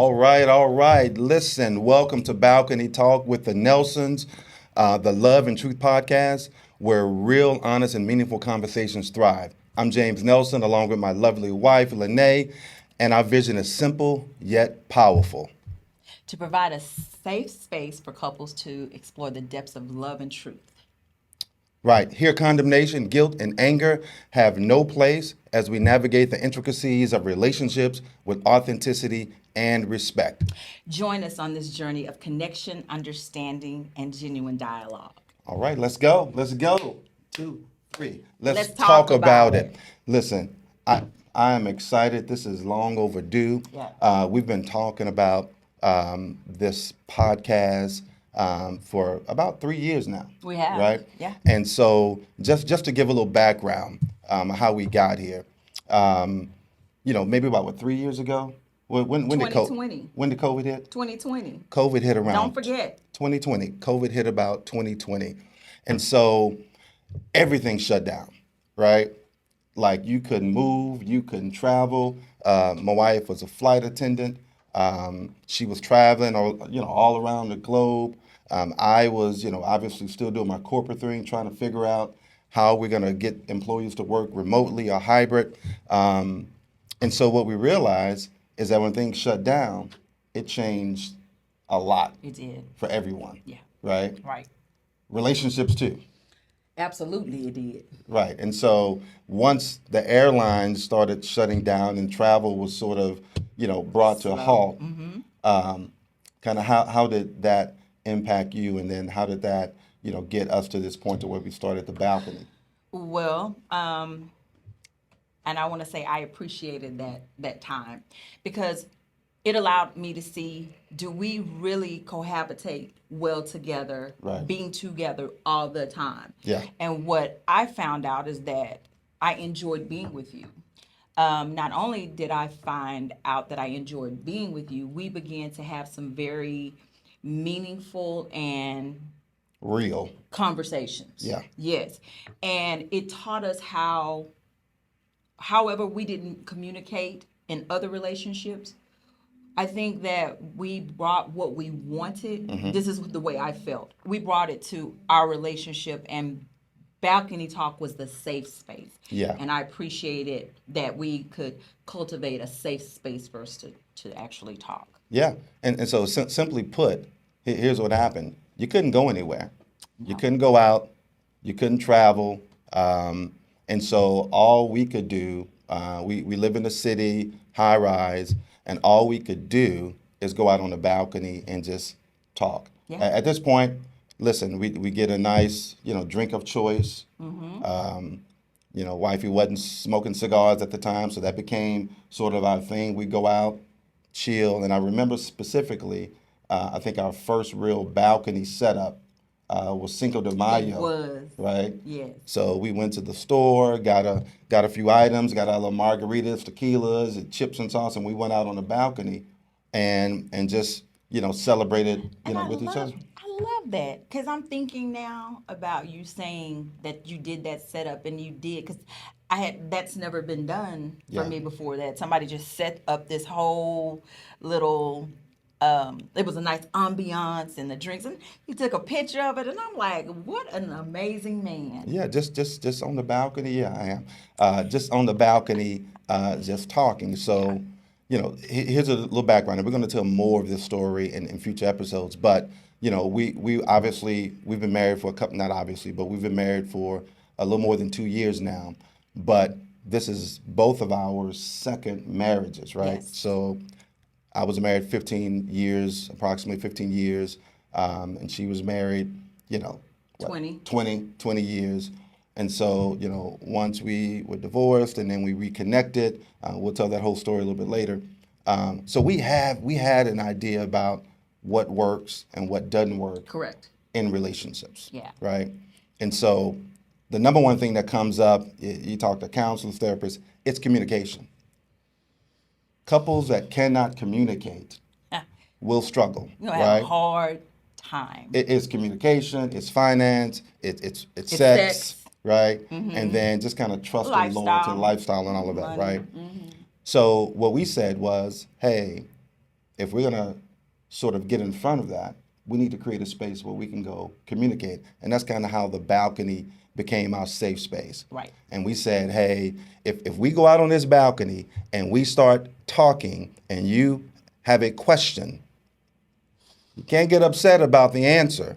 All right, all right. Listen, welcome to Balcony Talk with the Nelsons, the Love and Truth podcast, where real, honest, and meaningful conversations thrive. I'm James Nelson, along with my lovely wife, Lanae, and our vision is simple yet powerful. To provide a safe space for couples to explore the depths of love and truth. Right. Here, condemnation, guilt, and anger have no place as we navigate the intricacies of relationships with authenticity and respect. Join us on this journey of connection, understanding, and genuine dialogue. All right, let's go. Let's go. Two, three. Let's Let's talk talk about about it. it. Listen, I am excited. This is long overdue. Yeah. We've been talking about this podcast for about 3 years now. We have, Right? yeah. And so just to give a little background how we got here, maybe about 3 years ago. When did 2020. when did COVID hit? 2020. COVID hit around Don't forget. 2020. COVID hit about 2020. And so everything shut down, right? Like you couldn't move, you couldn't travel. My wife was a flight attendant. She was traveling all around the globe. I was, obviously still doing my corporate thing, trying to figure out how we're going to get employees to work remotely or hybrid. And so what we realized is that when things shut down, it changed a lot It did. for everyone, Yeah. right? Right. Relationships too, Absolutely, it did. right? And so once the airlines started shutting down and travel was sort of, brought to a halt, kind of how did that impact you? And then how did that, get us to this point to where we started the balcony? Well, and I want to say I appreciated that time because it allowed me to see, do we really cohabitate well together, Right. being together all the time? Yeah. And what I found out is that I enjoyed being with you. Not only did I find out that I enjoyed being with you, we began to have some very meaningful and Real. conversations. Yeah. Yes. And it taught us how, however, we didn't communicate in other relationships. I think that we brought what we wanted. This is the way I felt. We brought it to our relationship, and balcony talk was the safe space. Yeah. And I appreciated that we could cultivate a safe space for us to actually talk. Yeah. And so simply put, here's what happened. You couldn't go anywhere. You couldn't go out. You couldn't travel. And so all we could do, we live in a city, high rise, and all we could do is go out on the balcony and just talk. Yeah. At this point, listen, we get a nice, drink of choice. Wifey wasn't smoking cigars at the time, so that became sort of our thing. We go out, chill, and I remember specifically, I think our first real balcony setup was Cinco de Mayo. It was. Right? Yes. So we went to the store, got a few items, got our little margaritas, tequilas, and chips and sauce, and we went out on the balcony and just celebrated And with each other. I love that because I'm thinking now about you saying that you did that setup and you did because that's never been done for Yeah. me before, that somebody just set up this whole little it was a nice ambiance and the drinks, and he took a picture of it, and I'm like, what an amazing man. Yeah, just on the balcony. Yeah, I am. Just on the balcony, just talking. So, here's a little background, and we're going to tell more of this story in future episodes. But we obviously we've been married for a couple, not obviously, but we've been married for a little more than 2 years now. But this is both of our second marriages, right? Yes. So I was married 15 years, approximately 15 years, and she was married, what, 20. 20 years. And so, once we were divorced and then we reconnected, we'll tell that whole story a little bit later. So we had an idea about what works and what doesn't work Correct. in relationships. Yeah. Right. And so the number one thing that comes up, you talk to counselors, therapists, it's communication. Couples that cannot communicate will struggle, You're gonna have right? a hard time. It's communication, it's finance, it's sex, sex. right? And then just kind of trust and loyalty, Lifestyle. lifestyle, and all of that, Money. right? So what we said was, hey, if we're gonna sort of get in front of that, we need to create a space where we can go communicate. And that's kind of how the balcony became our safe space. Right. And we said, hey, if we go out on this balcony and we start talking and you have a question, you can't get upset about the answer,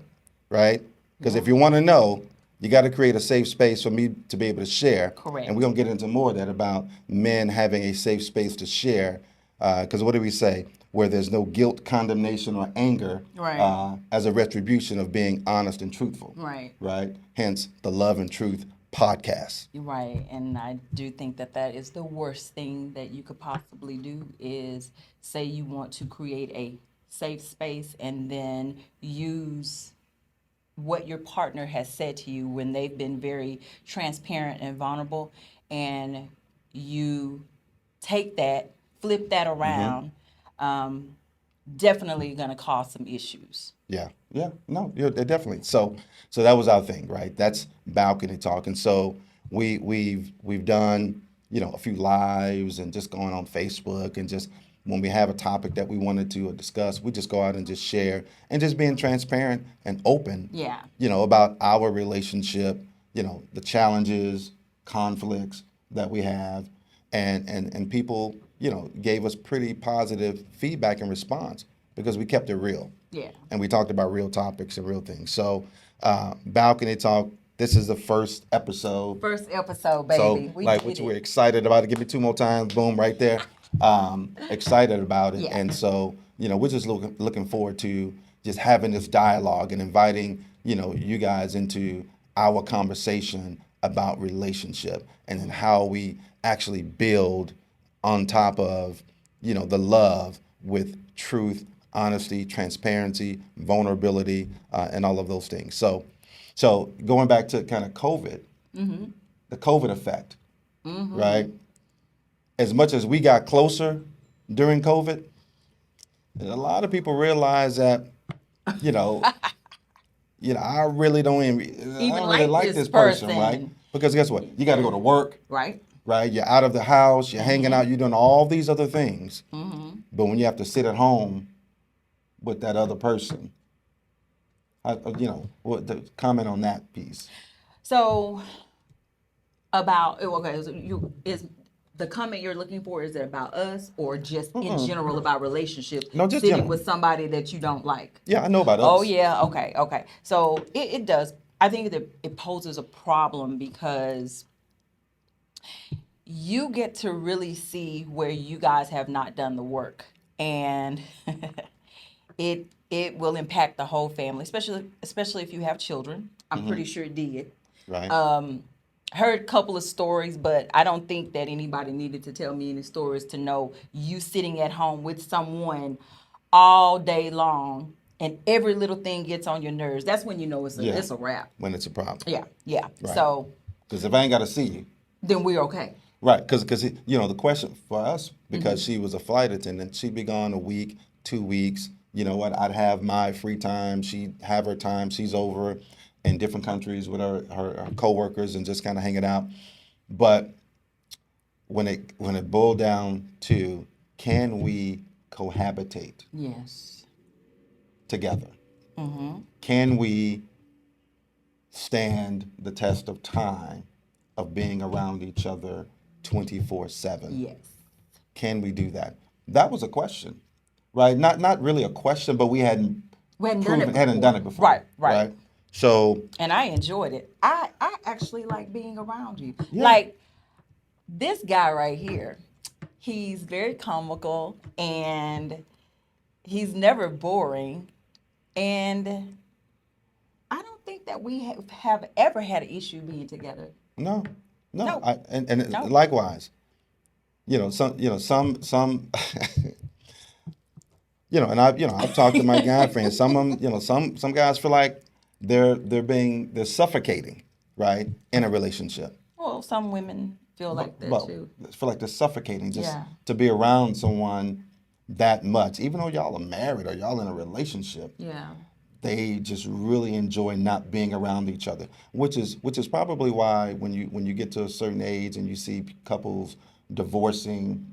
right? Because if you want to know, you got to create a safe space for me to be able to share. Correct. And we're going to get into more of that about men having a safe space to share. Because what do we say? Where there's no guilt, condemnation, or anger Right. as a retribution of being honest and truthful. Right. Right? Hence the Love and Truth podcast. Right, and I do think that that is the worst thing that you could possibly do is say you want to create a safe space and then use what your partner has said to you when they've been very transparent and vulnerable, and you take that, flip that around, definitely going to cause some issues. Yeah, no, definitely. So that was our thing, right? That's balcony talk, and so we've done a few lives and just going on Facebook and just when we have a topic that we wanted to discuss, we just go out and just share and just being transparent and open, Yeah. About our relationship, the challenges, conflicts that we have, and people, gave us pretty positive feedback and response because we kept it real. Yeah. And we talked about real topics and real things. So, balcony talk. This is the first episode. First episode, baby. So, We like, did which it. we're excited about it. Give me 2 more times. Boom, right there. Excited about it. Yeah. And so, we're just looking forward to just having this dialogue and inviting, you guys into our conversation about relationship and then how we actually build on top of, the love with truth, honesty, transparency, vulnerability, and all of those things. So going back to kind of COVID, the COVID effect, right? As much as we got closer during COVID, a lot of people realize that, I really don't even I don't really like this person, right? Because guess what? You got to go to work, Right. right? You're out of the house, you're hanging out, you're doing all these other things. But when you have to sit at home with that other person, what the comment on that piece? So is the comment you're looking for, is it about us or just in general about relationships? No, just sitting general. with somebody that you don't like. Yeah, I know about us. Oh yeah, okay. So it does. I think that it poses a problem because you get to really see where you guys have not done the work, and it will impact the whole family, especially if you have children. I'm pretty sure it did. Right. Heard a couple of stories, but I don't think that anybody needed to tell me any stories to know you sitting at home with someone all day long and every little thing gets on your nerves. That's when you know it's a wrap. When it's a problem. Yeah. Right. So Because if I ain't got to see you, then we're okay. right? Because the question for us, because she was a flight attendant, she'd be gone a week, 2 weeks. You know what? I'd have my free time. She'd have her time. She's over in different countries with her coworkers and just kind of hanging out. But when it boiled down to, can we cohabitate Yes. together? Can we stand the test of time of being around each other 24/7? Yes. Can we do that? That was a question, right? Not really a question, but we hadn't done it before. Right. So, And I enjoyed it. I actually like being around you. Yeah. Like this guy right here, he's very comical and he's never boring. And I don't think that we have ever had an issue being together. no. No. And No. likewise, some and I've talked to my guy friends. Some of them, some guys feel like they're suffocating, right, in a relationship. Well, some women feel like that Well, too. feel like they're suffocating just Yeah. to be around someone that much, even though y'all are married or y'all in a relationship. Yeah. They just really enjoy not being around each other, which is probably why when you get to a certain age and you see couples divorcing,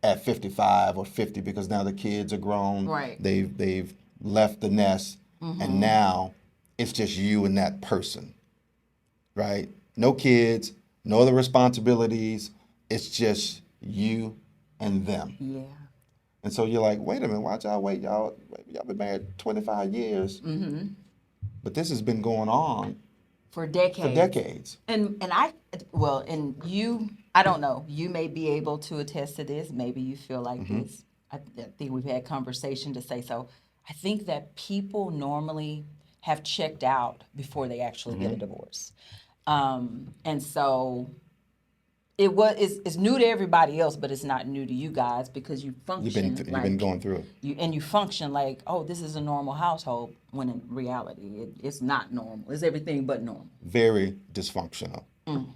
at 55 or 50 because now the kids are grown. Right. They've left the nest, and now it's just you and that person, right? No kids, no other responsibilities. It's just you and them. Yeah. And so you're like, wait a minute, why'd y'all wait? Y'all been married 25 years, but this has been going on For decades. for decades. And I, well, and you, I don't know, you may be able to attest to this. Maybe you feel like this. I think we've had conversation to say so. I think that people normally have checked out before they actually get a divorce. And so it's new to everybody else, but it's not new to you guys because you function You've been going through it. you function like, oh, this is a normal household, when in reality it's not normal. It's everything but normal. Very dysfunctional.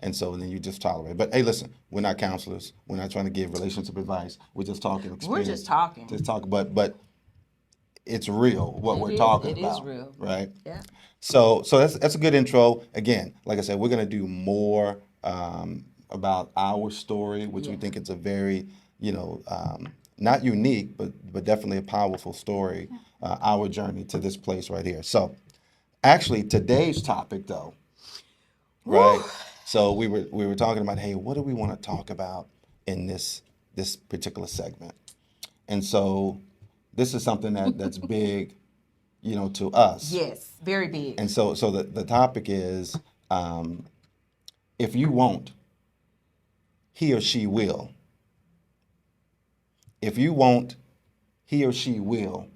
And so then you just tolerate. But hey, listen, we're not counselors. We're not trying to give relationship advice. We're just talking experience. We're just talking. Just talk, but it's real what we're talking about. It is real. Right? Yeah. So that's a good intro. Again, like I said, we're gonna do more about our story, which we think it's a very, not unique, but definitely a powerful story. Our journey to this place right here. So, actually, today's topic, though, right? So we were talking about, hey, what do we want to talk about in this particular segment? And so this is something that's big, to us. Yes, very big. And so the topic is, if you won't, he or she will. If you won't, he or she will.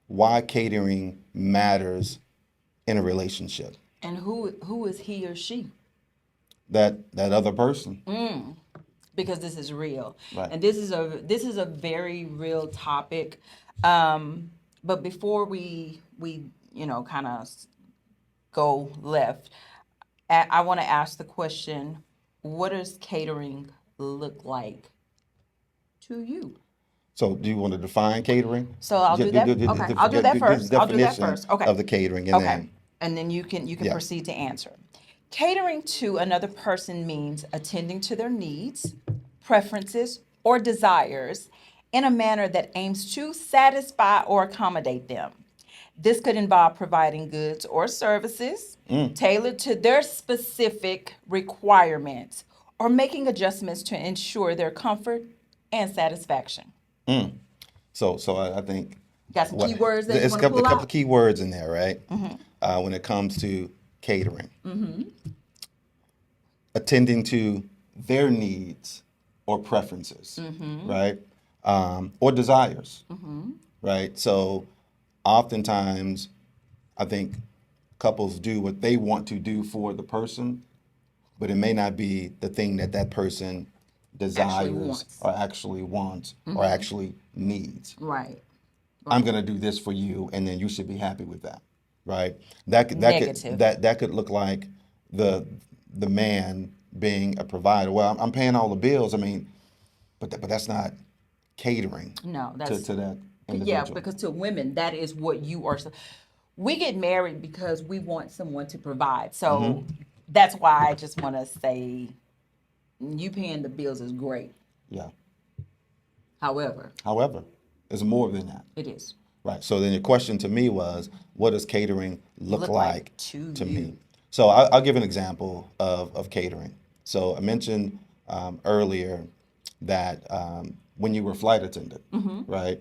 Why catering matters in a relationship. And who is he or she? That other person. Because this is real. Right. And this is a very real topic. But before we kind of go left, I want to ask the question, what does catering look like to you? So do you want to define catering? So I'll do that. Okay, I'll do that first. I'll do that first. Okay. Of the catering, and then you can proceed to answer. Catering to another person means attending to their needs, preferences, or desires in a manner that aims to satisfy or accommodate them. This could involve providing goods or services tailored to their specific requirements or making adjustments to ensure their comfort and satisfaction. So I think got some key words that you want to a pull couple out? of key words in there, right? When it comes to catering, attending to their needs or preferences, right, or desires, right. So oftentimes, I think couples do what they want to do for the person, but it may not be the thing that person desires or actually wants or actually needs. Right. I'm going to do this for you, and then you should be happy with that, right? That Negative. could look like the man being a provider. Well, I'm paying all the bills. I mean, but that's not catering. No, that's to that individual. yeah, because to women that is what you are. We get married because we want someone to provide. So that's why I just want to say, you paying the bills is great. Yeah. However, it's more than that. it is. Right. So then your question to me was, what does catering look like to to you? me? So I'll give an example of catering. So I mentioned earlier that when you were flight attendant, right?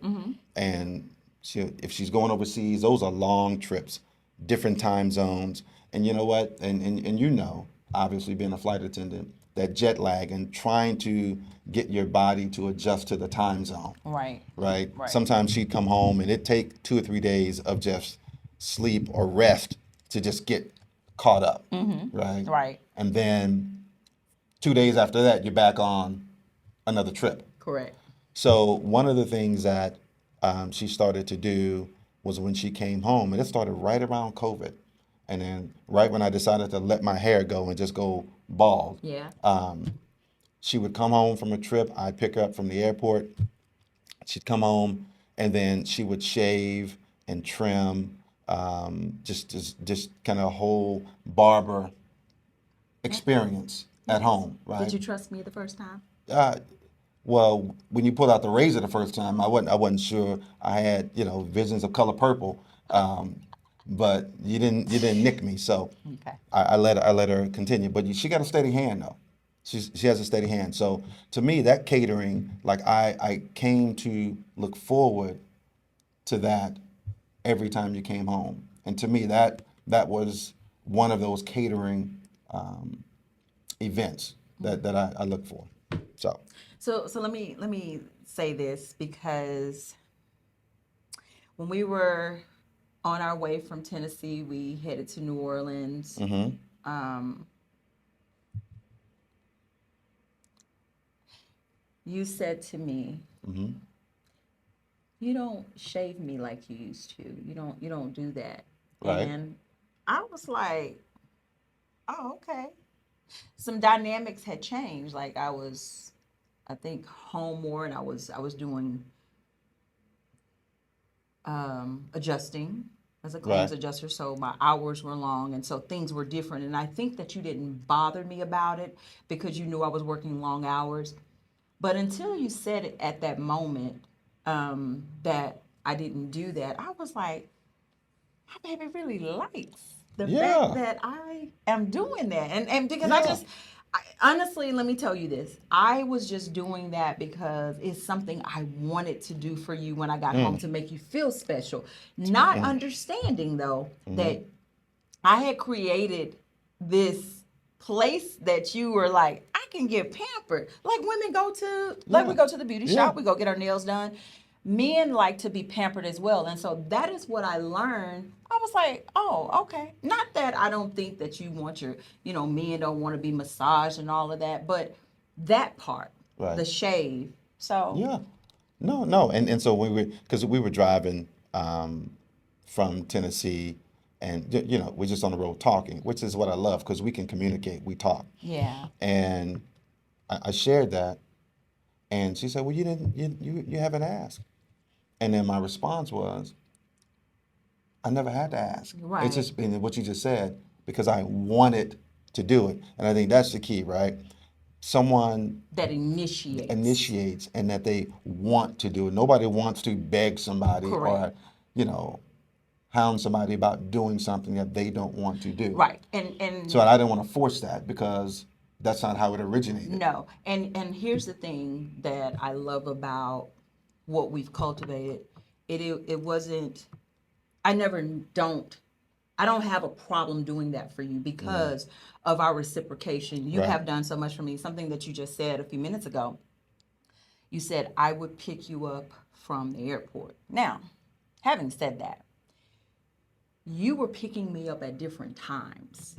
And if she's going overseas, those are long trips, different time zones. And you know what? And obviously being a flight attendant, that jet lag and trying to get your body to adjust to the time zone. Right. Right? Sometimes she'd come home and it'd take 2 or 3 days of just sleep or rest to just get caught up. Right? Right. And then 2 days after that, you're back on another trip. Correct. So one of the things that she started to do was when she came home, and it started right around COVID. And then right when I decided to let my hair go and just go bald, Yeah. she would come home from a trip. I'd pick her up from the airport. She'd come home, and then she would shave and trim, just kind of a whole barber experience at home, right? Did you trust me the first time? Well, when you pulled out the razor the first time, I wasn't sure. I had, visions of color purple, um, but you didn't nick me, so Okay. I let her continue. But she got a steady hand though. She has a steady hand. So to me, that catering, like I came to look forward to that every time you came home, and to me that was one of those catering events that I look for. So So let me say this because when we were on our way from Tennessee, we headed to New Orleans. Um, you said to me, "You don't shave me like you used to. You don't do that." right, And I was like, "Oh, okay." Some dynamics had changed. Like I think, home more, and I was doing adjusting as a claims right, adjuster, so my hours were long, and so things were different. And I think that you didn't bother me about it because you knew I was working long hours. But until you said it at that moment, that I didn't do that, I was like, my baby really likes the fact yeah, that I am doing that. And because yeah, honestly, let me tell you this. I was just doing that because it's something I wanted to do for you when I got home to make you feel special. Not understanding, though, that I had created this place that you were like, I can get pampered. Like women go to, like yeah, we go to the beauty yeah, shop, we go get our nails done. Men like to be pampered as well. And so that is what I learned. I was like, oh, okay. Not that I don't think that you want men don't want to be massaged and all of that, but that part, right, the shave. So, yeah. No, no, and so because we were driving from Tennessee, and we're just on the road talking, which is what I love because we can communicate, we talk, yeah. and I shared that, and she said, "Well, you haven't asked," and then my response was, "I never had to ask. It's Right. just been what you just said because I wanted to do it," and I think that's the key, right? Someone That initiates. initiates and that they want to do it. Nobody wants to beg somebody Correct. or, you know, hound somebody about doing something that they don't want to do. Right. So And I didn't want to force that because that's not how it originated. No, and here's the thing that I love about what we've cultivated. It wasn't. I never don't. I don't have a problem doing that for you because of our reciprocation. You Right. have done so much for me. Something that you just said a few minutes ago. You said I would pick you up from the airport. Now, having said that, you were picking me up at different times.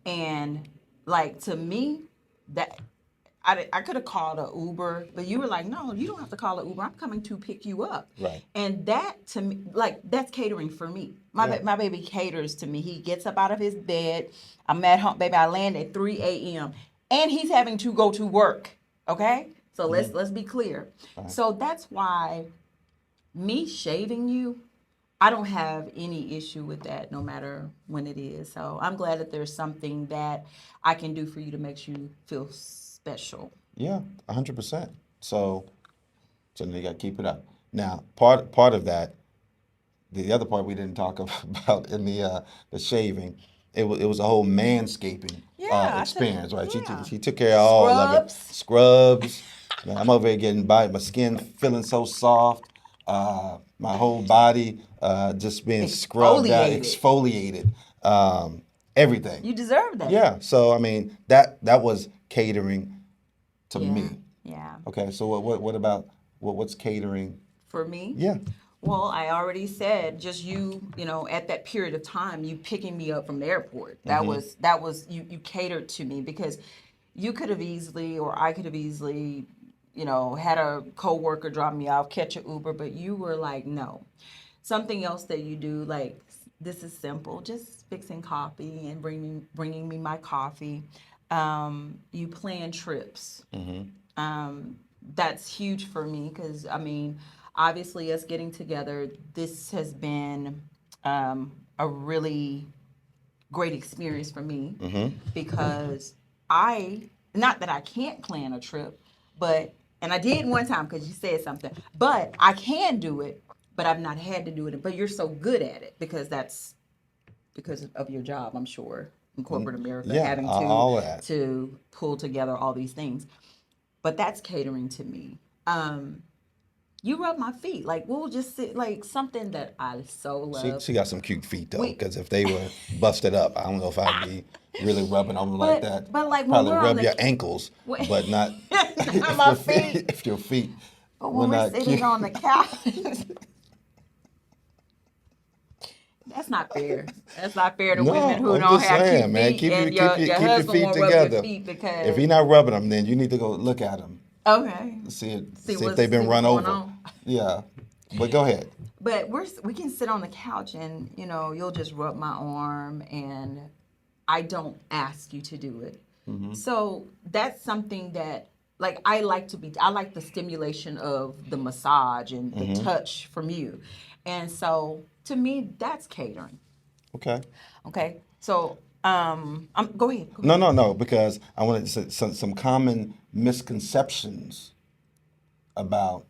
And like to me, that I could have called a Uber, but you were like, no, you don't have to call an Uber. I'm coming to pick you up. Right. And that to me, like that's catering for me. Yeah. My baby caters to me. He gets up out of his bed. I'm at home, baby. I land at 3 a.m. and he's having to go to work. Okay, so let's be clear. Right. So that's why me shaving you, I don't have any issue with that, no matter when it is. So I'm glad that there's something that I can do for you to make you feel special. Yeah, 100%. So then you got to keep it up. Now, part of that, the other part we didn't talk about in the shaving, it was a whole manscaping Yeah, experience, right? yeah. She took care of all of it. Scrubs. Scrubs. Man, I'm over here getting by my skin feeling so soft. My whole body just being scrubbed out, Exfoliated. exfoliated, everything. You deserve that. Yeah. So I mean that was catering to Yeah, me. yeah. Okay. So what about what's catering? For me, Yeah. well, I already said just at that period of time, you picking me up from the airport. That was you catered to me because you could have easily, or I could have easily, had a coworker drop me off, catch a Uber, but you were like, no. Something else that you do, like this is simple, just fixing coffee and bringing me my coffee. You plan trips. That's huge for me because I mean, obviously, us getting together, this has been a really great experience for me because not that I can't plan a trip, but And I did one time because you said something. But I can do it, but I've not had to do it. But you're so good at it because that's because of your job, I'm sure, in corporate America, Yeah, having all of that. to pull together all these things. But that's catering to me. You rub my feet. Like we'll just sit like something that I so love. She got some cute feet though, We because if they were busted up, I don't know if I'd be really rubbing on them like that. but like when Probably we're on rub the your ankles, when, but not not if my your feet. if your feet But were when we're not sitting cute. on the couch, that's not fair. That's not fair to women No, who I'm don't just have cute saying, man. feet, and your Keep your husband feet won't rub your together. feet If because he's not rubbing them, then you need to go look at them. okay, See if they've been see what's run going over. on. Yeah, but go ahead. But we can sit on the couch and you'll just rub my arm and I don't ask you to do it. So that's something that like I like the stimulation of the massage and the touch from you. And so to me that's catering. Okay. Okay. So go ahead. Go No, ahead. no, no, because I wanted to say some common misconceptions about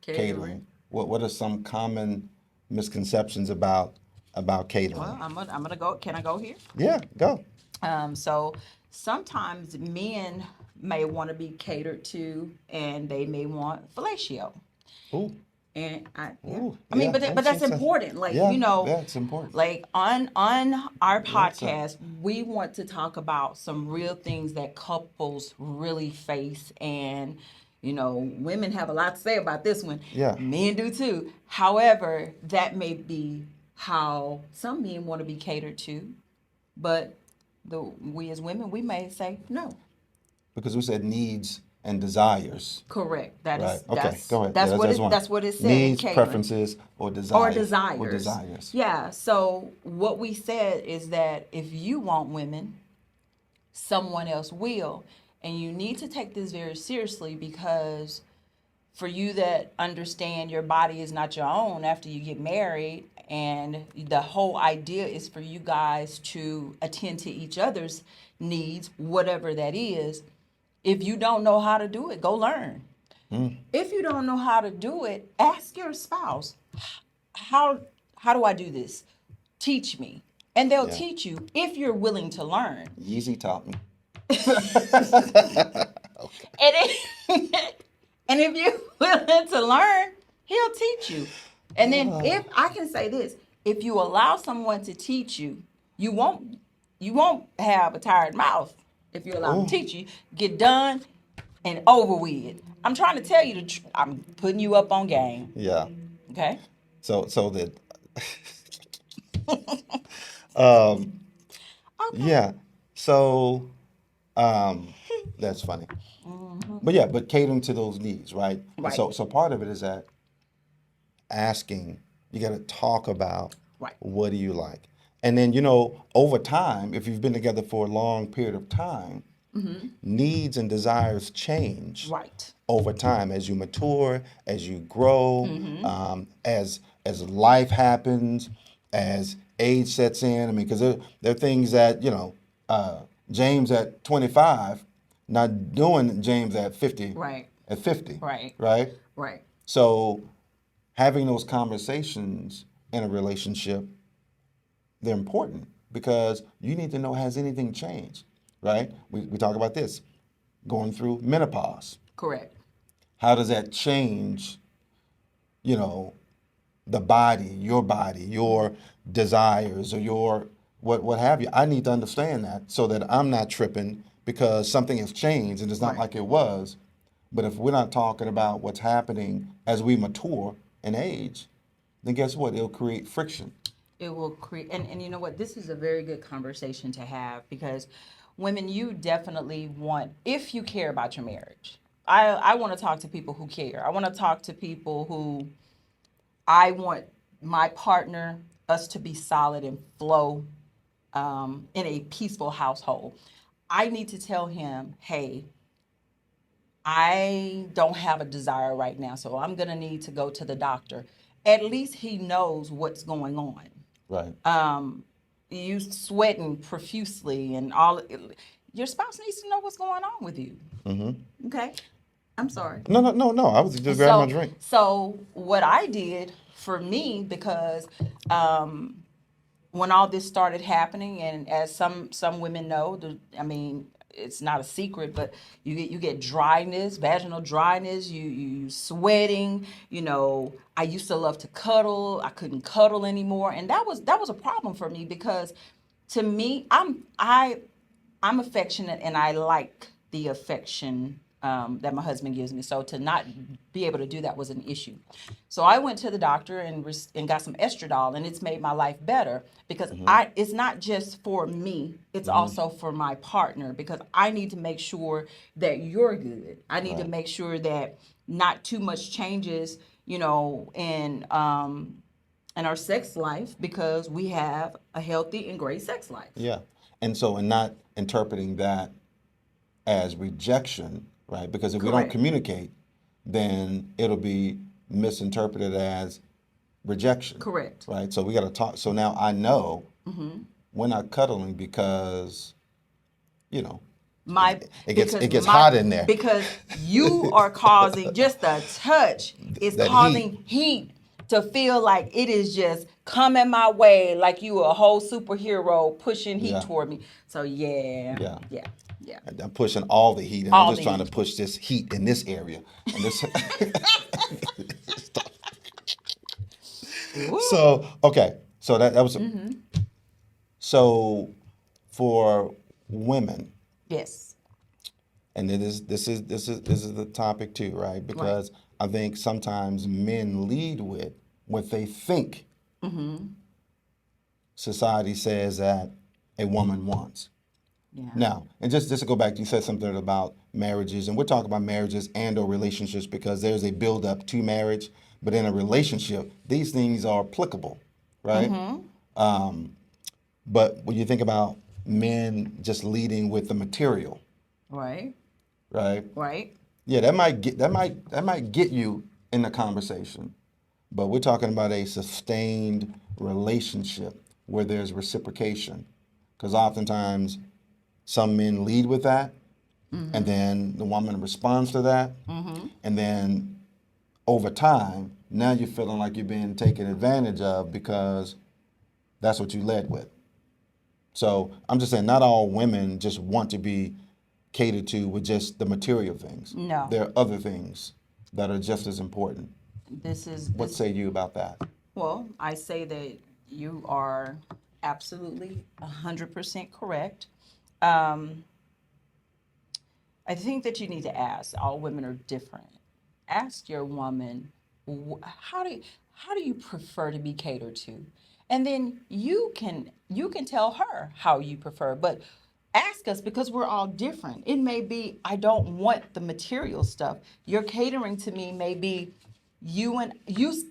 catering. What are some common misconceptions about Well, catering? I'm gonna go. Can I go here? Yeah, go. So sometimes men may want to be catered to, and they may want fellatio. Ooh, And yeah, ooh, I mean, yeah. but that's important. Like Yeah, yeah, it's important. like on our That's podcast, we want to talk about some real things that couples really face, and women have a lot to say about this one. Yeah. Men do too. However, that may be how some men want to be catered to, but we as women we may say no. Because we said needs and desires. Correct. That Right. is Okay. Go ahead. Yeah, that's one. that's what it said in Needs, catering. preferences, or Or desires. desires. Or desires. Yeah. So what we said is that if you want women, someone else will, and you need to take this very seriously because for you that understand your body is not your own after you get married, and the whole idea is for you guys to attend to each other's needs, whatever that is. If you don't know how to do it, go learn. If you don't know how to do it, ask your spouse, how how do I do this? Teach me. And they'll Yeah. teach you if you're willing to learn. Yeezy taught me. And and if you're willing to learn, he'll teach you. And then if I can say this, if you allow someone to teach you, you won't have a tired mouth if you allow them to teach you. Get done and over with. I'm trying to tell you I'm putting you up on game. Yeah. Okay? So that. Okay. Yeah. So that's funny. But yeah, but catering to those needs, right? And Right. so part of it is that asking, you got to talk about Right. what do you like. And then, over time, if you've been together for a long period of time, needs and desires change Right. over time as you mature, as you grow, as life happens, as age sets in. I mean, because there are things that James at 25, not doing James at 50. Right. At 50. Right. Right. Right. So having those conversations in a relationship, they're important because you need to know, has anything changed, right? We talk about this, going through menopause. Correct. How does that change, the body, your desires, or your what have you? I need to understand that so that I'm not tripping because something has changed and it's not Right. like it was. But if we're not talking about what's happening as we mature in age, then guess what? It'll create friction. It will create, and you know what? This is a very good conversation to have because women, you definitely want, if you care about your marriage, I want to talk to people who care. I want to talk to people who I want my partner, us to be solid and flow in a peaceful household. I need to tell him, hey, I don't have a desire right now, so I'm going to need to go to the doctor. At least he knows what's going on. Right. You sweating profusely and all. Your spouse needs to know what's going on with you. Okay? I'm sorry. No. I was just grabbing my drink. So what I did for me, because when all this started happening, and as some women know, I mean, it's not a secret, but you get dryness, vaginal dryness. You sweating. You know, I used to love to cuddle. I couldn't cuddle anymore, and that was a problem for me because, to me, I'm affectionate and I like the affection that my husband gives me. So to not be able to do that was an issue. So I went to the doctor and got some estradiol, and it's made my life better because it's not just for me, it's also for my partner, because I need to make sure that you're good. I need to Right. make sure that not too much changes, in our sex life, because we have a healthy and great sex life. Yeah. And so, and not interpreting that as rejection, right? Because if we don't Correct. communicate, then it'll be misinterpreted as rejection, Correct. right? So we got to talk. So now I know we're not cuddling because, you know, My it because gets my hot in there. because you are causing, just a touch is That heat. causing heat to feel like it is just coming my way, like you a whole superhero pushing heat Yeah. toward me. So yeah, Yeah. yeah, yeah. I'm pushing all the heat, and I'm All just the trying to heat. push this heat in this area. And this. Woo. So okay, so that was so for women, Yes. and this is the topic too, right? Right. Because I think sometimes men lead with what they think society says that a woman wants. Yeah. Now, and just to go back, you said something about marriages, and we're talking about marriages and or relationships because there's a build up to marriage, but in a relationship, these things are applicable, right? But when you think about men just leading with the material, Right. right? Right. Yeah, that might get you in the conversation, but we're talking about a sustained relationship where there's reciprocation, because oftentimes some men lead with that, and then the woman responds to that, and then over time, now you're feeling like you're being taken advantage of because that's what you led with. So I'm just saying, not all women just want to be catered to with just the material things. No. There are other things that are just as important. This is What this. say you about that? Well, I say that you are absolutely 100% correct. Um, I think that you need to ask. All women are different. Ask your woman, how do you prefer to be catered to, and then you can tell her how you prefer. But ask us, because we're all different. It may be I don't want the material stuff. Your catering to me may be you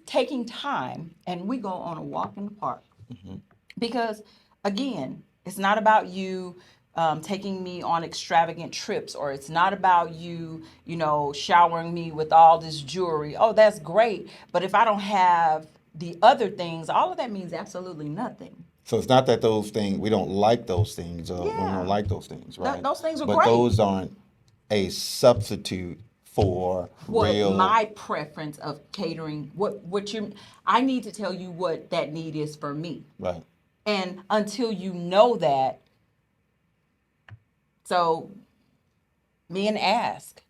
taking time, and we go on a walk in the park, because again, it's not about you taking me on extravagant trips, or it's not about you, showering me with all this jewelry. Oh, that's great, but if I don't have the other things, all of that means absolutely nothing. So it's not that those things, we don't like those things, or women don't Yeah. like those things, right? Those things are But great. those aren't a substitute for What real, my preference of catering, what you I need to tell you what that need is for me. right? And until you know that, so men ask,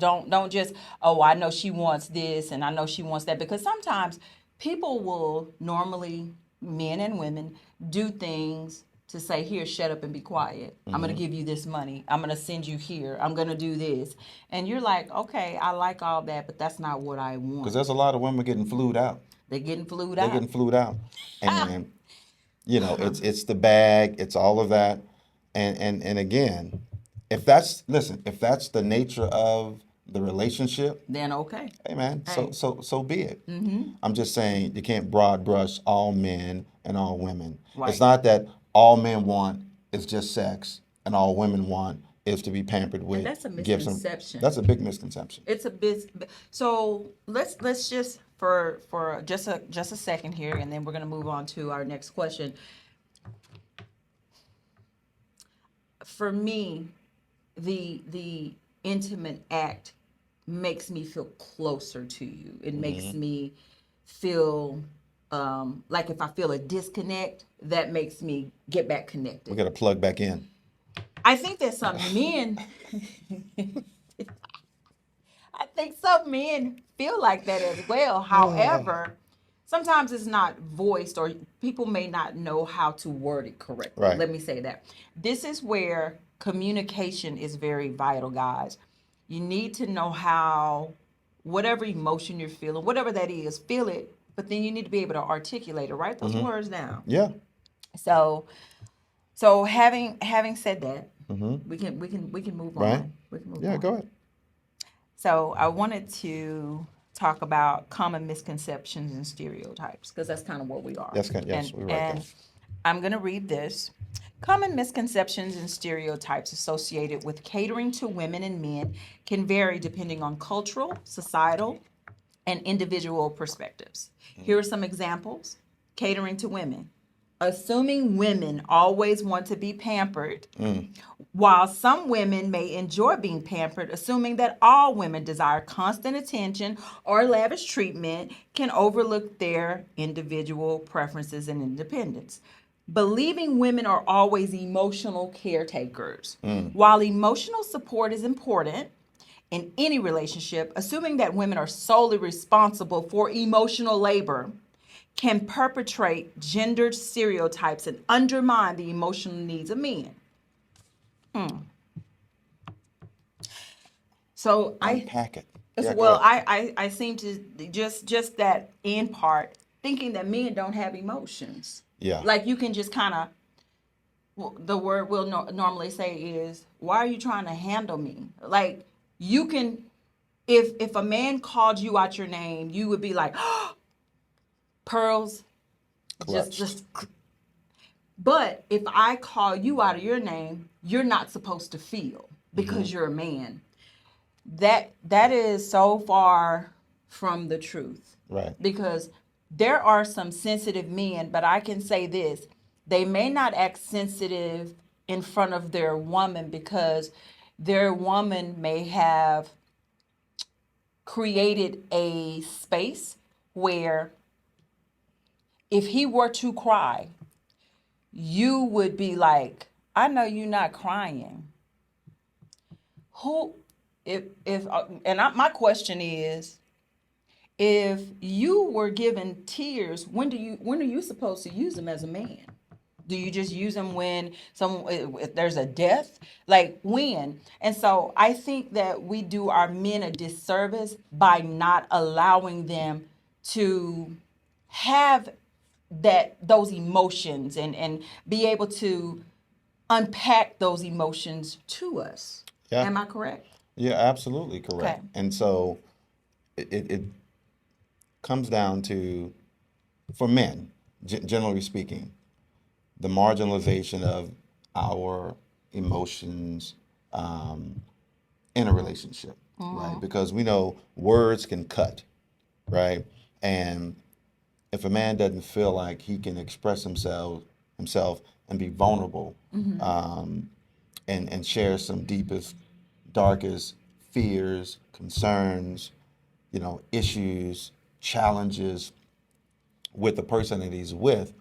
don't just, oh, I know she wants this and I know she wants that, because sometimes people will normally, men and women, do things to say, here, shut up and be quiet. I'm going to give you this money, I'm going to send you here, I'm going to do this, and you're like, okay, I like all that, but that's not what I Because want. there's a lot of women getting flued out. They're getting flued They're out. getting flued out, and it's the bag, it's all of that, and again, if that's the nature of the relationship, Then okay. hey man, so Hey. so be it. I'm just saying you can't broad brush all men and all women. It's Right. not that all men want is just sex and all women want is to be pampered And with that's a gifts. And misconception. that's a big misconception. It's a bit. So let's just, for just a second here, and then we're gonna move on to our next question. For me, the intimate act makes me feel closer to you. It makes me feel like if I feel a disconnect, that makes me get back We connected. got to plug back in. I think that some men, I think some men feel like that as well. However, sometimes it's not voiced or people may not know how to word it correctly. Right. Let me say that. This is where communication is very vital, guys. You need to know how, whatever emotion you're feeling, whatever that is, feel it, but then you need to be able to articulate it, write those words down. Yeah. So having said that, we can move Right. on. We can move Yeah, on. go ahead. So I wanted to talk about common misconceptions and stereotypes because that's kind of what we are. Yes, we're right there. And I'm going to read this. Common misconceptions and stereotypes associated with catering to women and men can vary depending on cultural, societal, and individual perspectives. Here are some examples. Catering to women. Assuming women always want to be pampered, while some women may enjoy being pampered, assuming that all women desire constant attention or lavish treatment, can overlook their individual preferences and independence. Believing women are always emotional caretakers. While emotional support is important in any relationship, assuming that women are solely responsible for emotional labor can perpetrate gendered stereotypes and undermine the emotional needs of men. So Unpack it. Yeah, go well, ahead. I seem to just that end part thinking that men don't have emotions. Yeah. Like you can just kind of, the word we'll normally say is, why are you trying to handle me? Like you can, if a man called you out your name, you would be like, pearls, just. But if I call you out of your name, you're not supposed to feel because you're a man. That is so far from the truth. Right. Because there are some sensitive men, but I can say this, they may not act sensitive in front of their woman because their woman may have created a space where if he were to cry, you would be like, I know you're not crying. Who, my question is, if you were given tears, when are you supposed to use them as a man? Do you just use them when if there's a death? Like when? And so I think that we do our men a disservice by not allowing them to have those emotions and be able to unpack those emotions to us. Yeah. Am I correct? Yeah, absolutely correct. Okay. And so it comes down to, for men, generally speaking, the marginalization of our emotions in a relationship, right? Because we know words can cut, right? And if a man doesn't feel like he can express himself and be vulnerable, and share some deepest, darkest fears, concerns, issues, challenges with the person that he's with,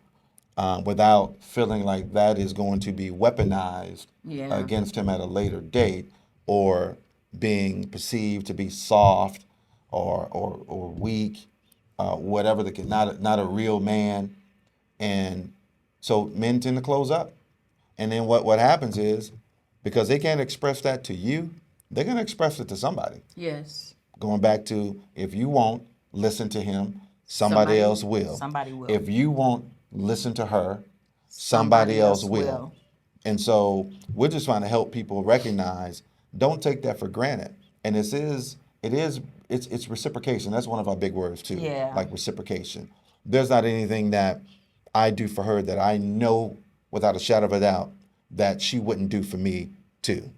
without feeling like that is going to be weaponized Yeah. against him at a later date, or being perceived to be soft or weak, whatever not a real man. And so men tend to close up. And then what happens is, because they can't express that to you, they're going to express it to somebody. Yes. Going back to, if you won't listen to him, somebody else will. Somebody will. If you won't listen to her, somebody else will. And so we're just trying to help people recognize, don't take that for granted. And it's reciprocation. That's one of our big words too. Yeah. Like reciprocation. There's not anything that I do for her that I know without a shadow of a doubt that she wouldn't do for me too.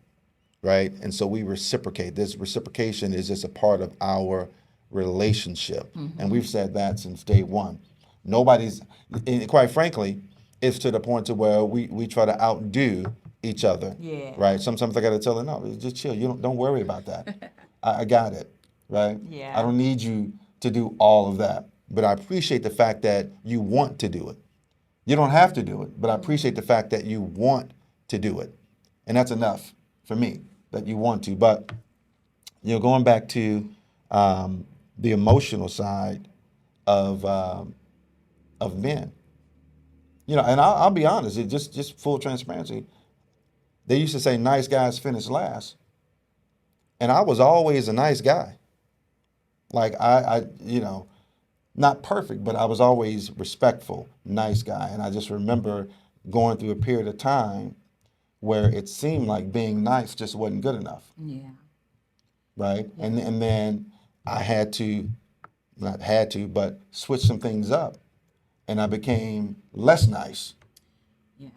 Right? And so we reciprocate. This reciprocation is just a part of our relationship. And we've said that since day one. And quite frankly, it's to the point to where we try to outdo each other. Yeah. Right? Sometimes I got to tell her, no, just chill. You don't worry about that. I got it. right? Yeah. I don't need you to do all of that, but I appreciate the fact that you want to do it. You don't have to do it, but I appreciate the fact that you want to do it. And that's enough for me, that you want to. But, going back to the emotional side of men, and I'll be honest, just full transparency. They used to say nice guys finish last, and I was always a nice guy. Like not perfect, but I was always respectful, nice guy. And I just remember going through a period of time where it seemed like being nice just wasn't good enough, Yeah. right? Yeah. And then I had to, not had to, but switch some things up, and I became less nice, Yeah.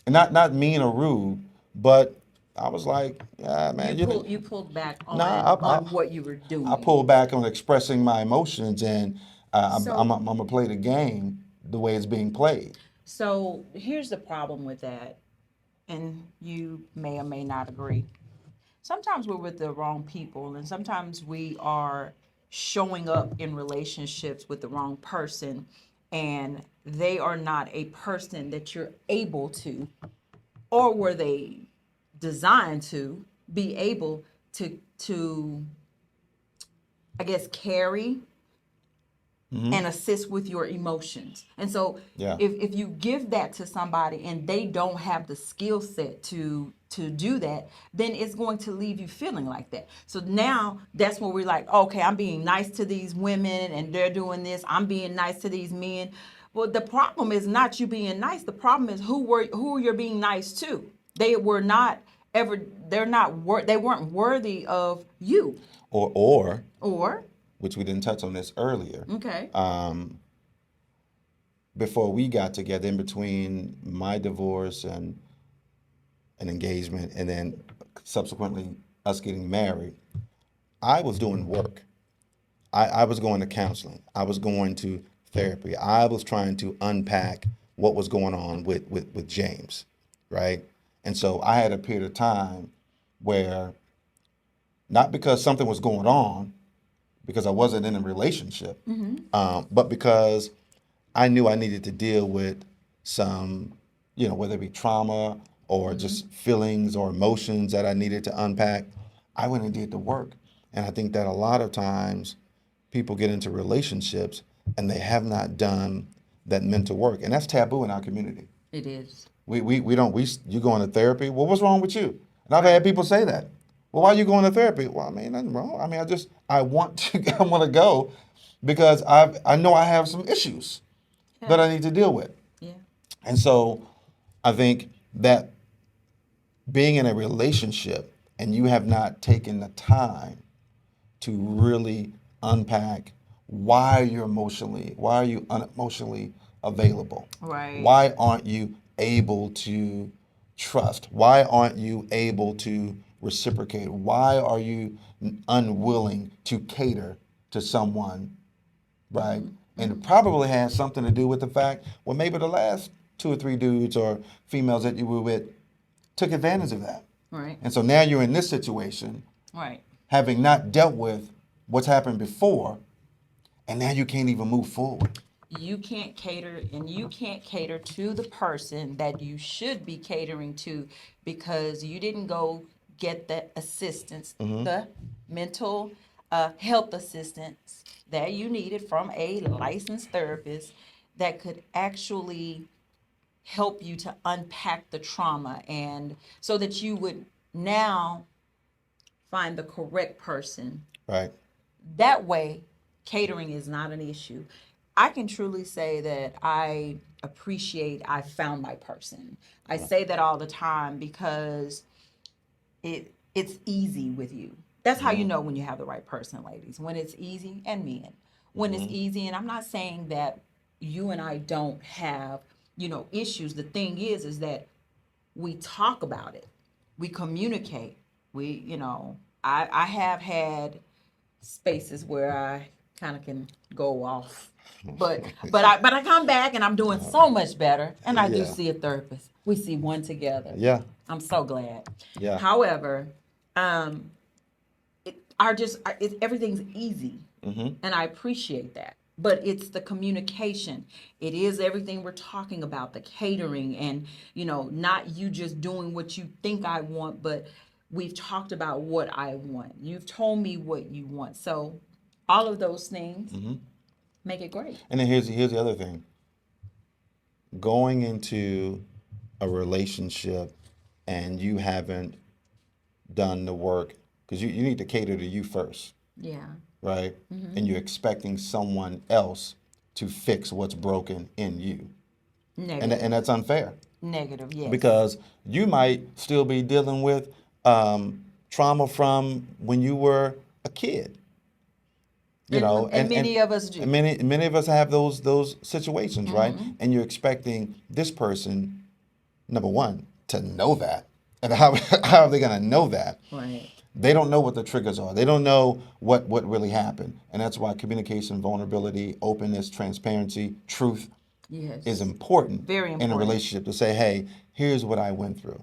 and not mean or rude, but I was like, yeah, man, You pulled back nah, on what you were I doing. pull back on expressing my emotions, and So I'm gonna play the game the way it's being played. so here's the problem with that, and you may or may not agree. Sometimes we're with the wrong people, and sometimes we are showing up in relationships with the wrong person, and they are not a person that you're able to, or were they designed to be able to I guess carry and assist with your emotions. And so Yeah. if you give that to somebody and they don't have the skill set to do that, then it's going to leave you feeling like that. So now that's where we're like, okay, I'm being nice to these women and they're doing this. I'm being nice to these men. Well, the problem is not you being nice. The problem is who you're being nice to. They were not ever they weren't worthy of you. Or Or which we didn't touch on this earlier. okay. Before we got together, in between my divorce and an engagement, and then subsequently us getting married, I was doing work. I was going to counseling. I was going to therapy. I was trying to unpack what was going on with James, right? And so I had a period of time where, not because something was going on, because I wasn't in a relationship, but because I knew I needed to deal with some, whether it be trauma or just feelings or emotions that I needed to unpack. I went and did the work. And I think that a lot of times people get into relationships and they have not done that mental work. And that's taboo in our community. It is. We don't, you going to therapy? Well, what's wrong with you? And I've had people say that. Well, why are you going to therapy? Well, I mean, nothing wrong. I mean, I want to, I want to go because I know I have some issues that I need to deal with. Yeah. And so I think that being in a relationship and you have not taken the time to really unpack why are you unemotionally available? Right. Why aren't you able to trust? Why aren't you able to reciprocate? Why are you unwilling to cater to someone, right? And it probably has something to do with the fact, well, maybe the last two or three dudes or females that you were with took advantage of that. Right. And so now you're in this situation, Right. having not dealt with what's happened before, and now you can't even move forward. You can't cater to the person that you should be catering to because you didn't go get the assistance, the mental health assistance that you needed from a licensed therapist that could actually help you to unpack the trauma, and so that you would now find the correct person. Right. That way, catering is not an issue. I can truly say that I found my person. I say that all the time because it's easy with you. That's how you know when you have the right person, ladies. When it's easy, and men. When it's easy, and I'm not saying that you and I don't have, issues. The thing is that we talk about it. We communicate. I have had spaces where I kind of can go off, but I come back and I'm doing so much better, and I do Yeah. see a therapist. We see one together. Yeah. I'm so glad. Yeah. However, everything's easy, and I appreciate that. But it's the communication. It is everything we're talking about, the catering, and not you just doing what you think I want, but we've talked about what I want. You've told me what you want. So all of those things make it great. And then here's the other thing. Going into a relationship and you haven't done the work, because you need to cater to you first, Yeah. right? And you're expecting someone else to fix what's broken in you. Negative. And that's unfair, Negative, yes. because you might still be dealing with trauma from when you were a kid. And many of us do. And many of us have those situations, right? And you're expecting this person, number one, to know that. And how are they going to know that? Right. They don't know what the triggers are. They don't know what really happened. And that's why communication, vulnerability, openness, transparency, truth Yes. is important, Very in a important. relationship, to say, hey, here's what I went through,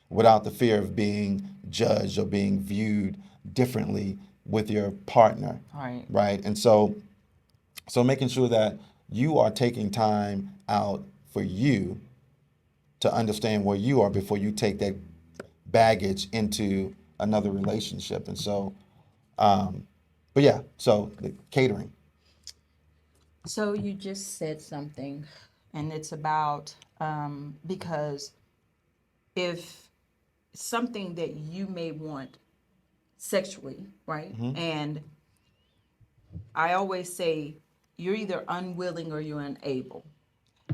without the fear of being judged or being viewed differently with your partner. Right. Right. And so making sure that you are taking time out for you to understand where you are before you take that baggage into another relationship. And so, but yeah, so the catering. So you just said something, and it's about because if something that you may want sexually, right? And I always say you're either unwilling or you're unable.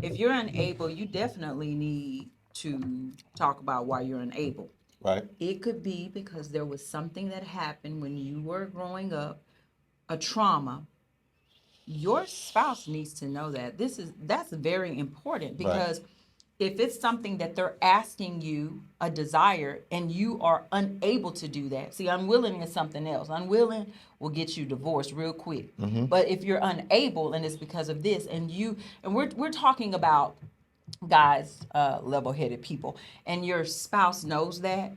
If you're unable, you definitely need to talk about why you're unable. Right. It could be because there was something that happened when you were growing up, a trauma. Your spouse needs to know that. That's very important, because if it's something that they're asking you, a desire, and you are unable to do that. See, unwilling is something else. Unwilling will get you divorced real quick. But if you're unable and it's because of this, and we're talking about guys, level-headed people, and your spouse knows that,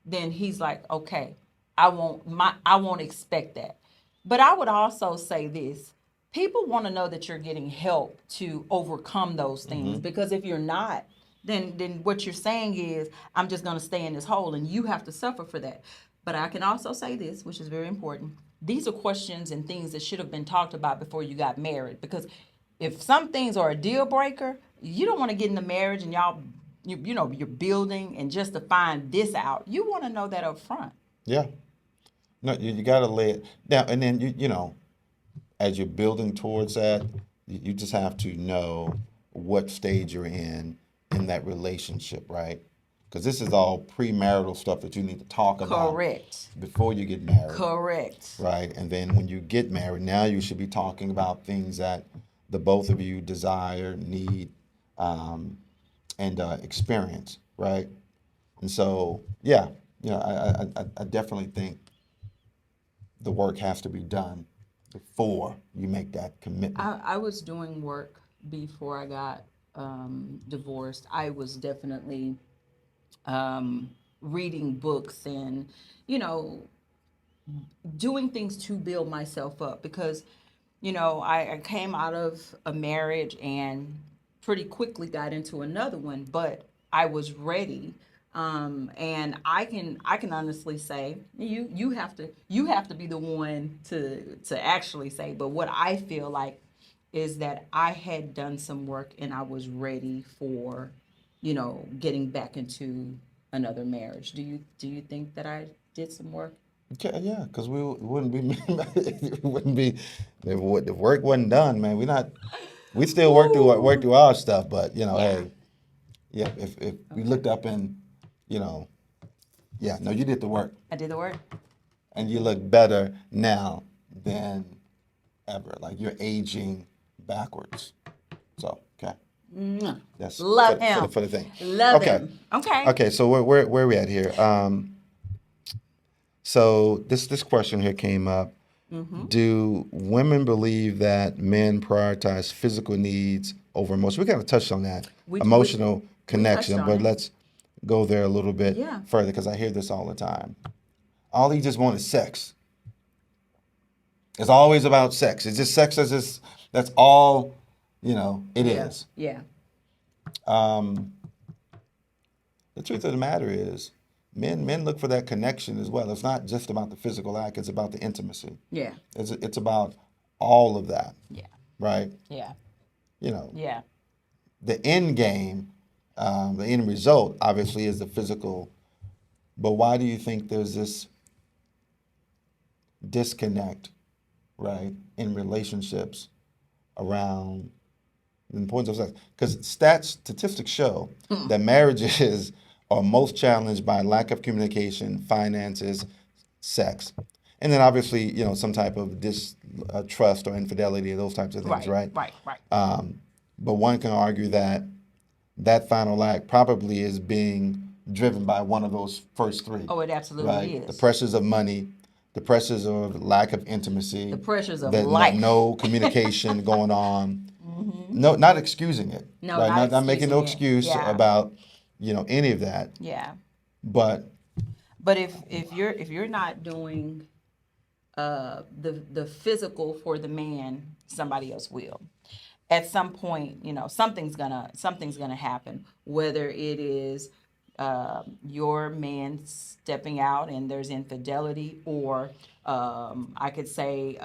then he's like, okay, I won't expect that. But I would also say this: people want to know that you're getting help to overcome those things, because if you're not, then what you're saying is, I'm just going to stay in this hole, and you have to suffer for that. But I can also say this, which is very important: these are questions and things that should have been talked about before you got married, because if some things are a deal breaker, you don't want to get in a marriage and you're building, and just to find this out. You want to know that up front. Yeah. No, you got to lay it down. And then, as you're building towards that, you just have to know what stage you're in that relationship, right? Because this is all premarital stuff that you need to talk about Correct. before you get married. Correct. Right. And then when you get married, now you should be talking about things that the both of you desire, need, and experience, right? And so, yeah, I definitely think the work has to be done before you make that commitment. I was doing work before I got divorced. I was definitely reading books and, doing things to build myself up, because, I came out of a marriage and pretty quickly got into another one, but I was ready. And I can honestly say, you have to be the one to actually say, but what I feel like is that I had done some work and I was ready for, getting back into another marriage. Do you think that I did some work? Okay, yeah, because we wouldn't be, it wouldn't be, the work wasn't done, man. We still work through our stuff, but Yeah. hey, yeah, if we looked up and, yeah, no, you did the work, I did the work. and you look better now than ever. Like, you're aging backwards. So, okay, that's Love for him. for the thing. Love Okay. him. Okay. Okay, so where are we at here? So this question here came up. Do women believe that men prioritize physical needs over emotion? We kind of touched on that, emotional connection, on but it. let's go there a little bit Yeah. further, because I hear this all the time. All he just want is sex. It's always about sex. It's just sex. That's all, it Yeah. is. Yeah. The truth of the matter is, men look for that connection as well. It's not just about the physical act. It's about the intimacy. Yeah. It's about all of that, Yeah. right? Yeah. You know, Yeah. the end game, the end result, obviously, is the physical. But why do you think there's this disconnect, right, in relationships around the importance of sex? Because statistics show that marriages are most challenged by lack of communication, finances, sex, and then obviously, some type of distrust or infidelity, those types of things, Right. right? Right. Right. But one can argue that that final act probably is being driven by one of those first three, Oh, it absolutely right? The is. pressures of money, the pressures of lack of intimacy, The pressures of that life. no communication going on. No, not excusing it. No, Right? not Not making no excusing it. excuse Yeah. about, any of that. Yeah. But But if you're not doing the physical for the man, somebody else will. At some point, something's gonna happen. Whether it is your man stepping out and there's infidelity, or I could say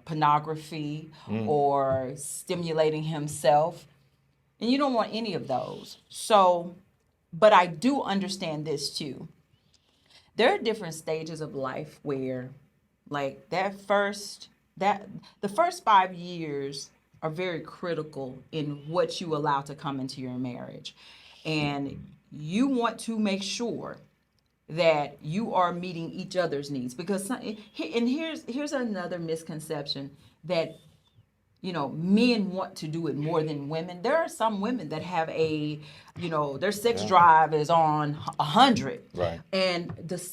pornography, or stimulating himself, and you don't want any of those. So, but I do understand this too. There are different stages of life where, like, the first 5 years are very critical in what you allow to come into your marriage, and you want to make sure that you are meeting each other's needs, because and here's another misconception, that men want to do it more than women. There are some women that have their sex drive is on 100, right. and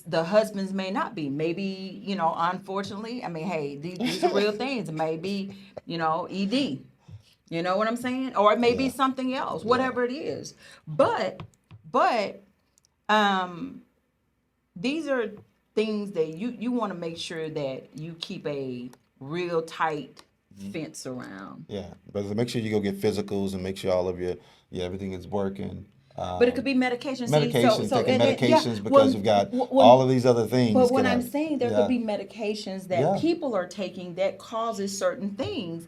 the husbands may not be. Maybe, unfortunately, I mean, hey, these are real things. It may be, ED. You know what I'm saying? Or it may be Yeah. something else, whatever it is. But these are things that you want to make sure that you keep a real tight fence around. Yeah, but make sure you go get physicals and make sure all of your everything is working. But it could be medication. Medications, taking and medications because you've got all of these other things. But what I'm saying, there could be medications that Yeah. people are taking that causes certain things.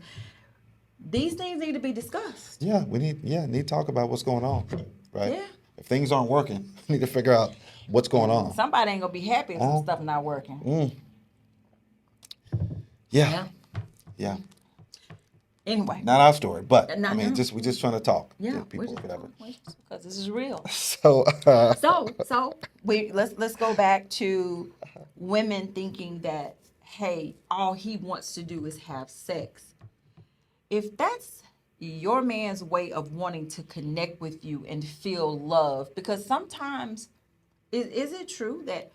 These things need to be discussed. Yeah, we need to talk about what's going on, right? Yeah. If things aren't working, we need to figure out what's going on. Somebody ain't gonna be happy if some stuff not working. Yeah. Yeah. Anyway. Not our story, but Not- we're just trying to talk Yeah, to people, whatever. because this is real. So, So let's go back to women thinking that, hey, all he wants to do is have sex. If that's your man's way of wanting to connect with you and feel love, because sometimes is it true that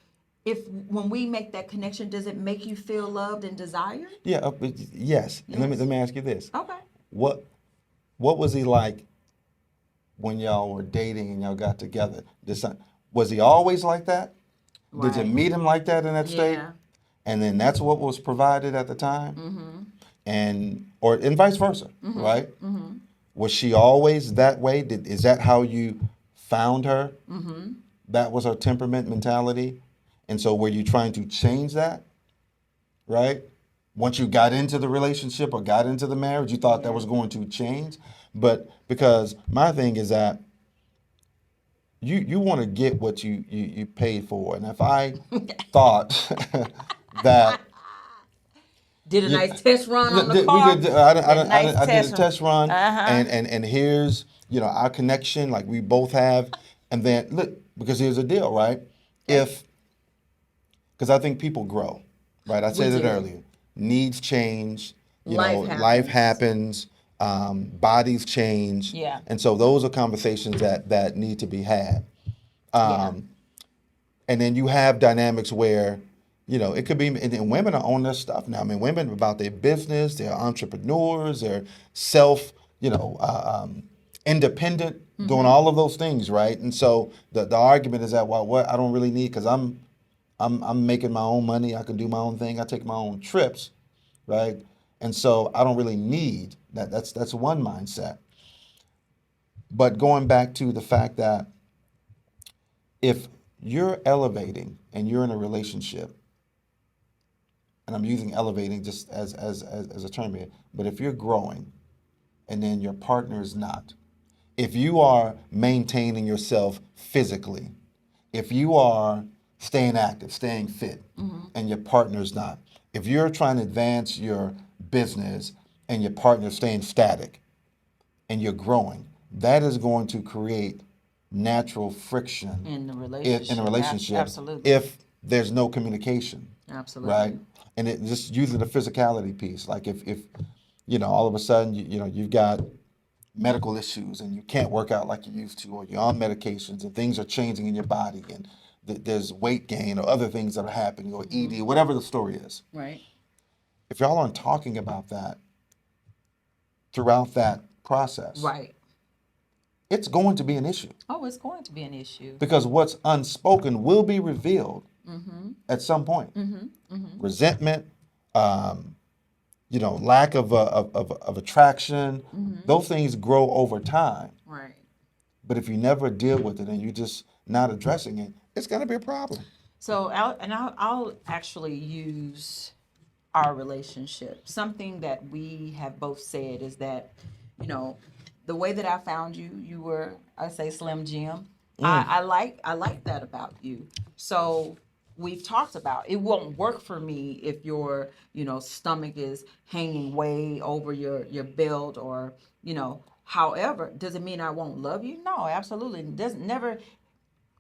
when we make that connection, does it make you feel loved and desired? yeah, yes. And let me ask you this. Okay. What was he like when y'all were dating and y'all got together? Was he always like that? Did you Right. meet him like that in that state? Yeah. And then that's what was provided at the time? Mm-hmm. And vice versa, right? Mm-hmm. Was she always that way? Is that how you found her? Mm-hmm. That was her temperament, mentality? And so were you trying to change that, right? Once you got into the relationship or got into the marriage, you thought that was going to change. But because my thing is that you want to get what you paid for. And if I thought that Did a nice test run on the car. I did a test run, and here's our connection, like we both have, and then look, because here's the deal, right? Because I think people grow, right? I said it earlier. Needs change, life happens, bodies change, Yeah. and so those are conversations that need to be had. And then you have dynamics where, it could be, and women are on their stuff now. I mean, women are about their business, they're entrepreneurs, they're independent, doing all of those things, right? And so the argument is that, well, what I don't really need, because I'm making my own money, I can do my own thing, I take my own trips, right? And so I don't really need that. That's one mindset. But going back to the fact that if you're elevating and you're in a relationship, and I'm using elevating just as a term here, but if you're growing and then your partner is not, if you are maintaining yourself physically, if you are staying active, staying fit, and your partner's not, if you're trying to advance your business and your partner's staying static and you're growing, that is going to create natural friction In the in a relationship absolutely. if there's no communication, Absolutely. right? And it just using the physicality piece, like if all of a sudden you've got medical issues and you can't work out like you used to, or you're on medications and things are changing in your body and there's weight gain or other things that are happening or ED, whatever the story is. Right. If y'all aren't talking about that throughout that process, Right. it's going to be an issue Oh, it's going to be an issue. because what's unspoken will be revealed at some point. Resentment, lack of attraction, those things grow over time. Right. But if you never deal with it and you're just not addressing it, it's going to be a problem. So I'll actually use our relationship. Something that we have both said is that, the way that I found you, you were, I say, Slim Jim. I like that about you. So we've talked about it won't work for me if your stomach is hanging way over your belt, or however. Does it mean I won't love you? No, absolutely. It doesn't. Never.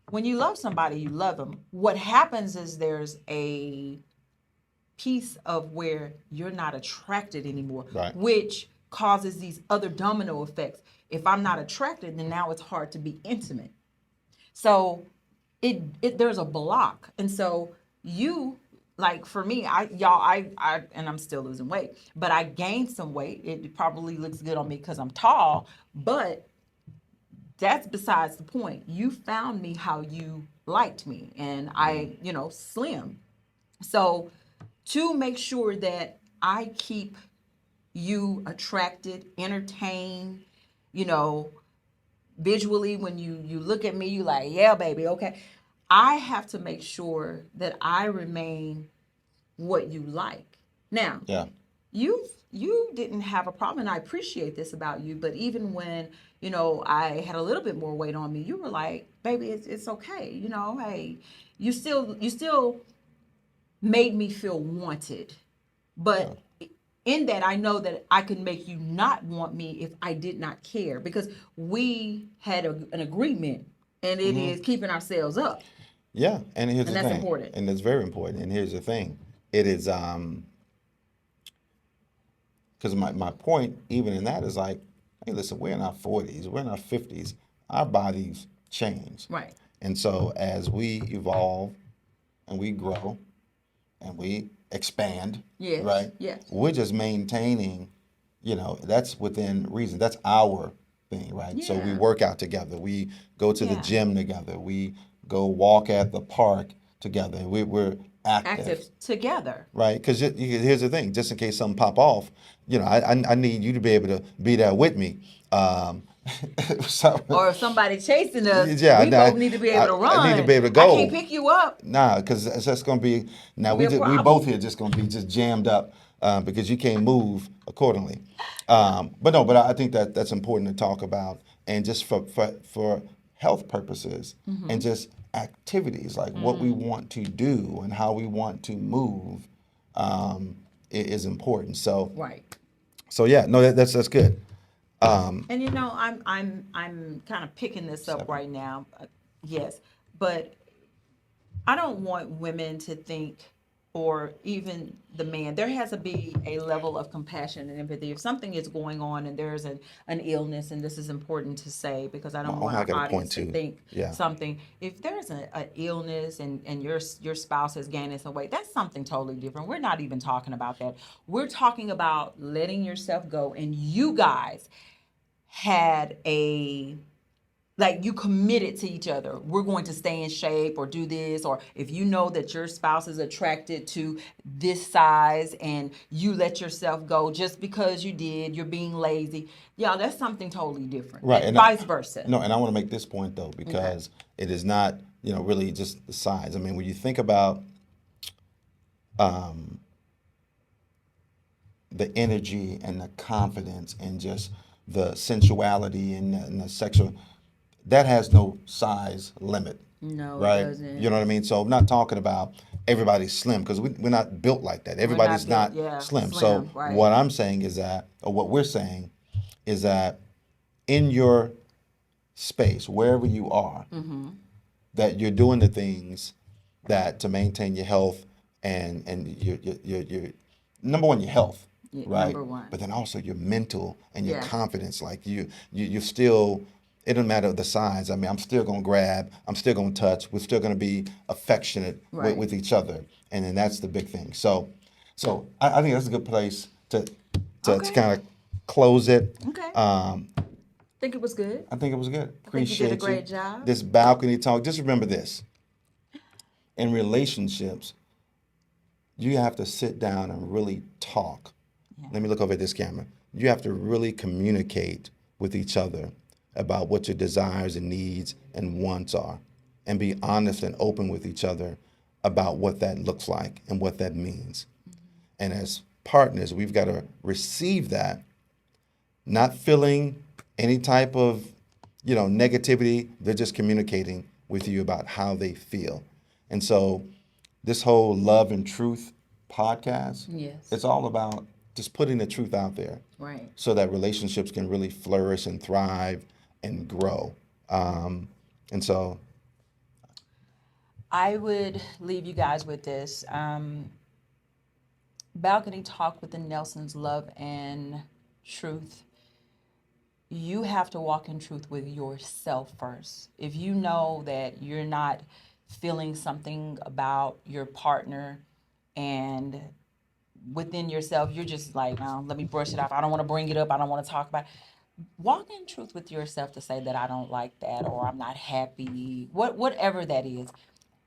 When you love somebody, you love them. What happens is there's a piece of where you're not attracted anymore, Right. which causes these other domino effects. If I'm not attracted, then now it's hard to be intimate. So it there's a block. And so you, like, for me, I and I'm still losing weight, but I gained some weight. It probably looks good on me because I'm tall, but that's besides the point. You found me how you liked me, and I, slim. So to make sure that I keep you attracted, entertained, you know, visually, when you look at me, you like, yeah, baby, okay. I have to make sure that I remain what you like. Now, Yeah. you didn't have a problem, and I appreciate this about you. But even when I had a little bit more weight on me, you were like, baby, it's okay. Hey, you still made me feel wanted. But in that, I know that I could make you not want me if I did not care, because we had an agreement, and it is keeping ourselves up. Yeah, and here's And the that's thing, important. and it's very important. And here's the thing, it is because my point even in that is like, hey, listen, we're in our 40s, we're in our 50s, our bodies change, Right. and so as we evolve and we grow and we expand, Yes. right? Yes. We're just maintaining, that's within reason. That's our thing, right? So we Yeah. work out together. We go to the Yeah. gym together. We go walk at the park together. We're active, Active together. right? Because here's the thing, just in case something pop off, I need you to be able to be there with me. So, Or if somebody chasing us, yeah, we both need to be able to run. I need to be able to I go. can't pick you up. Nah, because it's just gonna be now Be a we problem. both here just gonna be just jammed up because you can't move accordingly. But no, but I think that's important to talk about, and just for health purposes and just activities like what we want to do and how we want to move is important. So Right. yeah, no, that's good. And I'm kind of picking this up right now. Yes, but I don't want women to think, or even the man, there has to be a level of compassion and empathy. If something is going on and there's an illness, and this is important to say because I don't Oh, want I our got a audience point to too. think Yeah. something. If there's an illness and your spouse is gaining some weight, that's something totally different. We're not even talking about that. We're talking about letting yourself go, and you guys had a Like you committed to each other. We're going to stay in shape or do this, or if you know that your spouse is attracted to this size and you let yourself go just because you're being lazy. Yeah, that's something totally different. Right, And and vice versa. no, and I want to make this point though because it is not, really just the size. I mean, when you think about the energy and the confidence and just the sensuality and the sexual, that has no size limit, No, it right? doesn't. You know what I mean? So I'm not talking about everybody's slim because we're not built like that. We're not Everybody's built, not yeah, slim. So slim, right. what I'm saying is that, or what we're saying is that in your space, wherever you are, that you're doing the things that to maintain your health and your number one, your health, Yeah, right? number one. But then also your mental and your Yeah. confidence. Like you're still. It doesn't matter the size. I mean, I'm still gonna grab. I'm still gonna touch. We're still gonna be affectionate Right. with each other, and then that's the big thing. So I think that's a good place to Okay. kind of close it. Okay. Think it was good. I think it was good. I think you did a Appreciate you. great job. This balcony talk. Just remember this: in relationships, you have to sit down and really talk. Yeah. Let me look over at this camera. You have to really communicate with each other about what your desires and needs and wants are, and be honest and open with each other about what that looks like and what that means. And as partners, we've got to receive that, not feeling any type of, negativity. They're just communicating with you about how they feel. And so this whole love and truth podcast, Yes. it's all about just putting the truth out there Right. so that relationships can really flourish and thrive and grow. And so, I would leave you guys with this. Balcony Talk with the Nelsons, love and truth. You have to walk in truth with yourself first. If you know that you're not feeling something about your partner and within yourself, you're just like, oh, let me brush it off. I don't want to bring it up. I don't want to talk about it. Walk in truth with yourself to say that I don't like that or I'm not happy, whatever that is.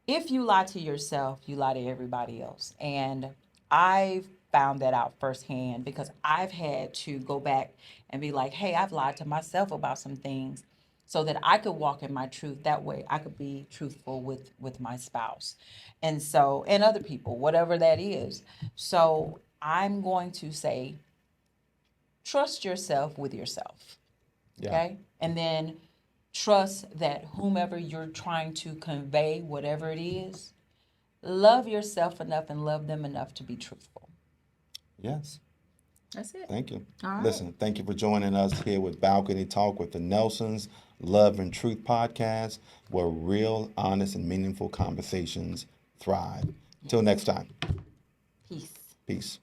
If you lie to yourself, you lie to everybody else. And I've found that out firsthand because I've had to go back and be like, hey, I've lied to myself about some things so that I could walk in my truth. That way I could be truthful with my spouse. And so, and other people, whatever that is. So I'm going to say, trust yourself with yourself. yeah. Okay. And then trust that whomever you're trying to convey, whatever it is, love yourself enough and love them enough to be truthful. Yes. That's it. Thank you. All right. Listen, thank you for joining us here with Balcony Talk with the Nelsons, Love and Truth podcast, where real, honest, and meaningful conversations thrive. Till next time. Peace. Peace.